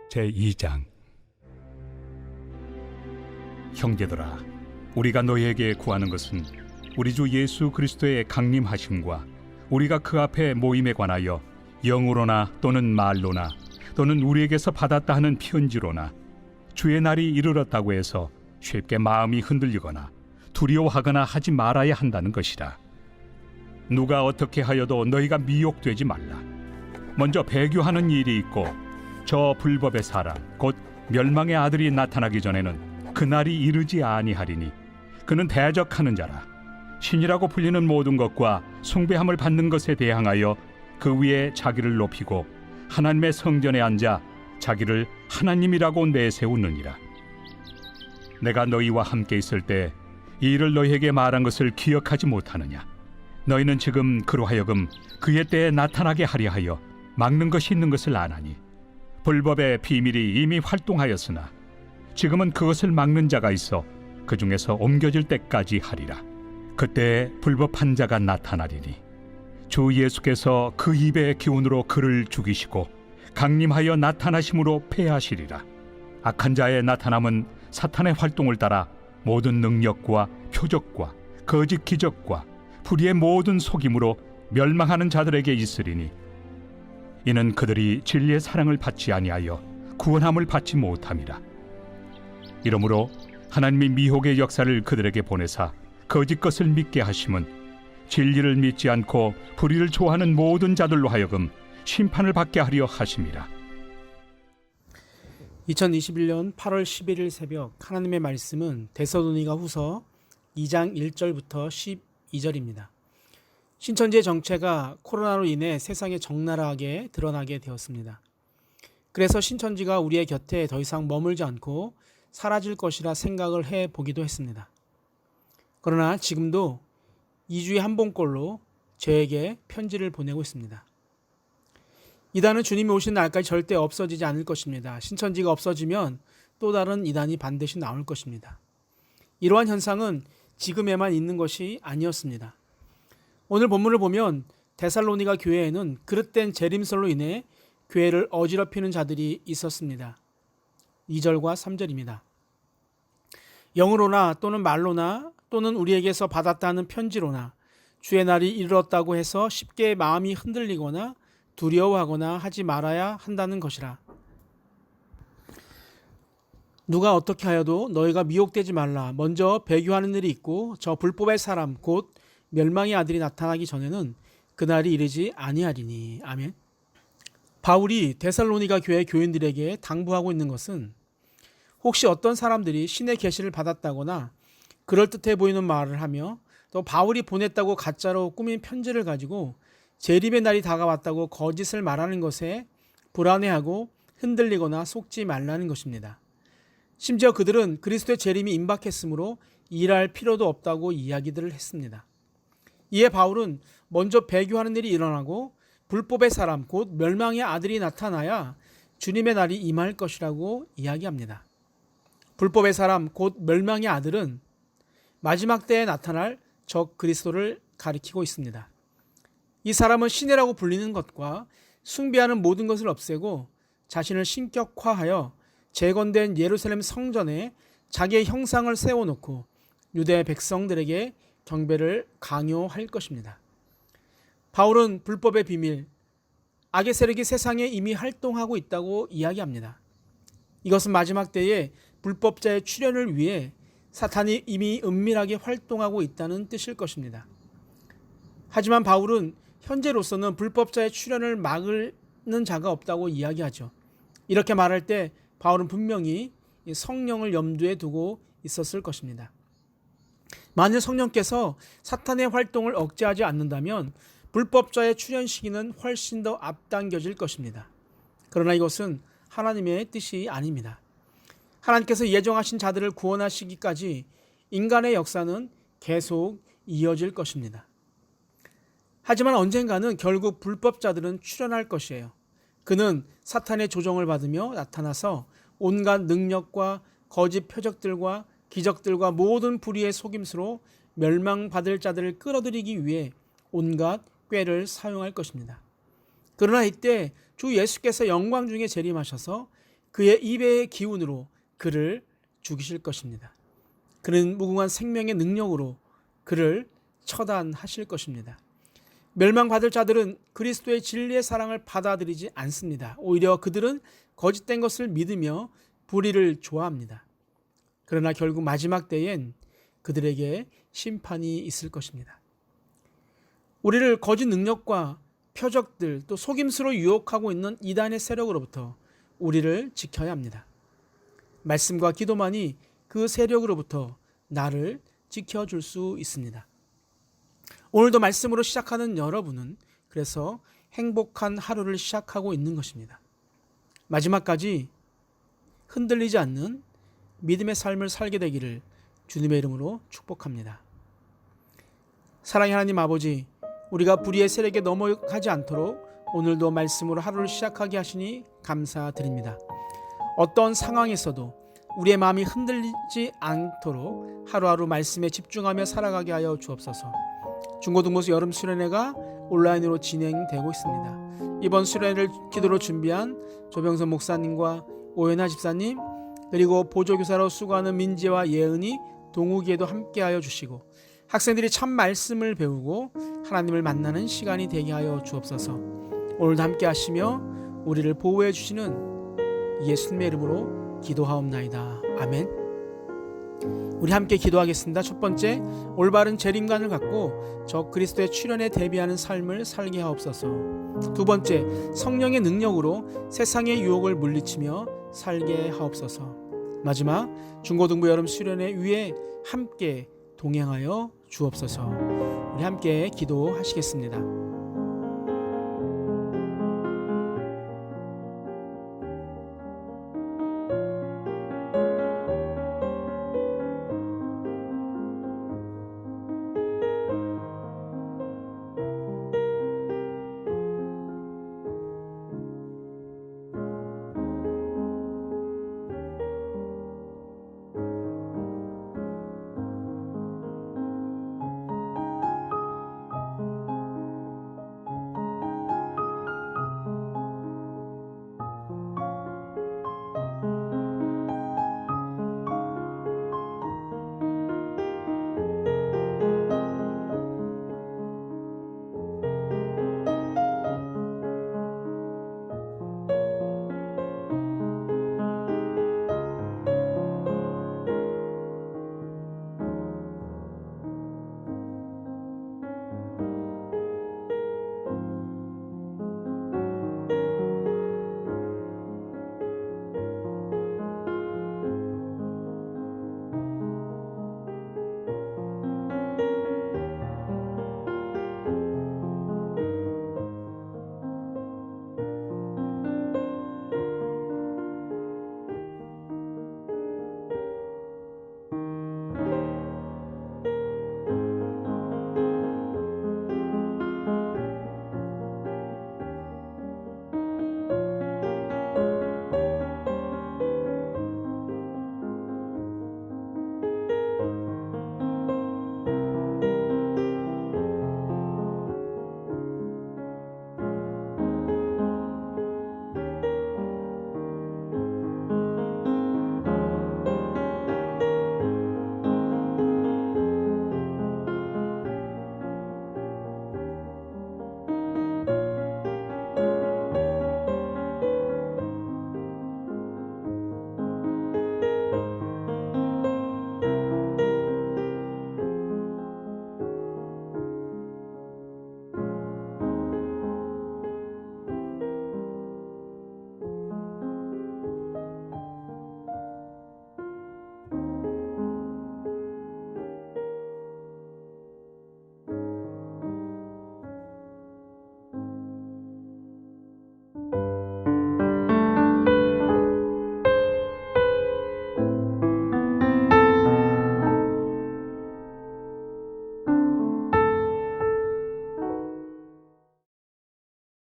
제2장. 형제들아, 우리가 너희에게 구하는 것은 우리 주 예수 그리스도의 강림하심과 우리가 그 앞에 모임에 관하여 영으로나 또는 말로나 또는 우리에게서 받았다 하는 편지로나 주의 날이 이르렀다고 해서 쉽게 마음이 흔들리거나 두려워하거나 하지 말아야 한다는 것이라. 누가 어떻게 하여도 너희가 미혹되지 말라. 먼저 배교하는 일이 있고 저 불법의 사람 곧 멸망의 아들이 나타나기 전에는 그날이 이르지 아니하리니 그는 대적하는 자라. 신이라고 불리는 모든 것과 숭배함을 받는 것에 대항하여 그 위에 자기를 높이고 하나님의 성전에 앉아 자기를 하나님이라고 내세우느니라. 내가 너희와 함께 있을 때 이 일을 너희에게 말한 것을 기억하지 못하느냐? 너희는 지금 그로 하여금 그의 때에 나타나게 하려 하여 막는 것이 있는 것을 아나니 불법의 비밀이 이미 활동하였으나 지금은 그것을 막는 자가 있어 그 중에서 옮겨질 때까지 하리라. 그때 불법한 자가 나타나리니 주 예수께서 그 입의 기운으로 그를 죽이시고 강림하여 나타나심으로 패하시리라. 악한 자의 나타남은 사탄의 활동을 따라 모든 능력과 표적과 거짓 기적과 불의의 모든 속임으로 멸망하는 자들에게 있으리니 이는 그들이 진리의 사랑을 받지 아니하여 구원함을 받지 못함이라. 이러므로 하나님이 미혹의 역사를 그들에게 보내사 거짓 것을 믿게 하심은 진리를 믿지 않고 불의를 좋아하는 모든 자들로 하여금 심판을 받게 하려 하심이라. 2021년 8월 11일 새벽 하나님의 말씀은 데살로니가 후서 2장 1절부터 12절입니다. 신천지의 정체가 코로나로 인해 세상에 적나라하게 드러나게 되었습니다. 그래서 신천지가 우리의 곁에 더 이상 머물지 않고 사라질 것이라 생각을 해보기도 했습니다. 그러나 지금도 2주에 한 번꼴로 저에게 편지를 보내고 있습니다. 이단은 주님이 오시는 날까지 절대 없어지지 않을 것입니다. 신천지가 없어지면 또 다른 이단이 반드시 나올 것입니다. 이러한 현상은 지금에만 있는 것이 아니었습니다. 오늘 본문을 보면 데살로니가 교회에는 그릇된 재림설로 인해 교회를 어지럽히는 자들이 있었습니다. 2절과 3절입니다. 영으로나 또는 말로나 또는 우리에게서 받았다 하는 편지로나 주의 날이 이르렀다고 해서 쉽게 마음이 흔들리거나 두려워하거나 하지 말아야 한다는 것이라. 누가 어떻게 하여도 너희가 미혹되지 말라. 먼저 배교하는 일이 있고 저 불법의 사람 곧 멸망의 아들이 나타나기 전에는 그날이 이르지 아니하리니. 아멘. 바울이 데살로니가 교회 교인들에게 당부하고 있는 것은 혹시 어떤 사람들이 신의 계시를 받았다거나 그럴듯해 보이는 말을 하며 또 바울이 보냈다고 가짜로 꾸민 편지를 가지고 재림의 날이 다가왔다고 거짓을 말하는 것에 불안해하고 흔들리거나 속지 말라는 것입니다. 심지어 그들은 그리스도의 재림이 임박했으므로 일할 필요도 없다고 이야기들을 했습니다. 이에 바울은 먼저 배교하는 일이 일어나고 불법의 사람 곧 멸망의 아들이 나타나야 주님의 날이 임할 것이라고 이야기합니다. 불법의 사람 곧 멸망의 아들은 마지막 때에 나타날 적 그리스도를 가리키고 있습니다. 이 사람은 신이라고 불리는 것과 숭배하는 모든 것을 없애고 자신을 신격화하여 재건된 예루살렘 성전에 자기의 형상을 세워놓고 유대 백성들에게 경배를 강요할 것입니다. 바울은 불법의 비밀, 악의 세력이 세상에 이미 활동하고 있다고 이야기합니다. 이것은 마지막 때에 불법자의 출현을 위해 사탄이 이미 은밀하게 활동하고 있다는 뜻일 것입니다. 하지만 바울은 현재로서는 불법자의 출현을 막는 자가 없다고 이야기하죠. 이렇게 말할 때 바울은 분명히 성령을 염두에 두고 있었을 것입니다. 만일 성령께서 사탄의 활동을 억제하지 않는다면 불법자의 출현 시기는 훨씬 더 앞당겨질 것입니다. 그러나 이것은 하나님의 뜻이 아닙니다. 하나님께서 예정하신 자들을 구원하시기까지 인간의 역사는 계속 이어질 것입니다. 하지만 언젠가는 결국 불법자들은 출현할 것이에요. 그는 사탄의 조정을 받으며 나타나서 온갖 능력과 거짓 표적들과 기적들과 모든 불의의 속임수로 멸망받을 자들을 끌어들이기 위해 온갖 꾀를 사용할 것입니다. 그러나 이때 주 예수께서 영광 중에 재림하셔서 그의 입의 기운으로 그를 죽이실 것입니다. 그는 무궁한 생명의 능력으로 그를 처단하실 것입니다. 멸망받을 자들은 그리스도의 진리의 사랑을 받아들이지 않습니다. 오히려 그들은 거짓된 것을 믿으며 불의를 좋아합니다. 그러나 결국 마지막 때엔 그들에게 심판이 있을 것입니다. 우리를 거짓 능력과 표적들 또 속임수로 유혹하고 있는 이단의 세력으로부터 우리를 지켜야 합니다. 말씀과 기도만이 그 세력으로부터 나를 지켜줄 수 있습니다. 오늘도 말씀으로 시작하는 여러분은 그래서 행복한 하루를 시작하고 있는 것입니다. 마지막까지 흔들리지 않는 믿음의 삶을 살게 되기를 주님의 이름으로 축복합니다. 사랑의 하나님 아버지, 우리가 불의의 세력에 넘어가지 않도록 오늘도 말씀으로 하루를 시작하게 하시니 감사드립니다. 어떤 상황에서도 우리의 마음이 흔들리지 않도록 하루하루 말씀에 집중하며 살아가게 하여 주옵소서. 중고등부수 여름 수련회가 온라인으로 진행되고 있습니다. 이번 수련회를 기도로 준비한 조병선 목사님과 오연하 집사님, 그리고 보조교사로 수고하는 민지와 예은이, 동욱이에도 함께하여 주시고 학생들이 참 말씀을 배우고 하나님을 만나는 시간이 되게 하여 주옵소서. 오늘도 함께 하시며 우리를 보호해 주시는 예수님의 이름으로 기도하옵나이다. 아멘. 우리 함께 기도하겠습니다. 첫 번째, 올바른 재림관을 갖고 저 그리스도의 출현에 대비하는 삶을 살게 하옵소서. 두 번째, 성령의 능력으로 세상의 유혹을 물리치며 살게 하옵소서. 마지막, 중고등부 여름 수련회 위에 함께 동행하여 주옵소서. 우리 함께 기도하시겠습니다.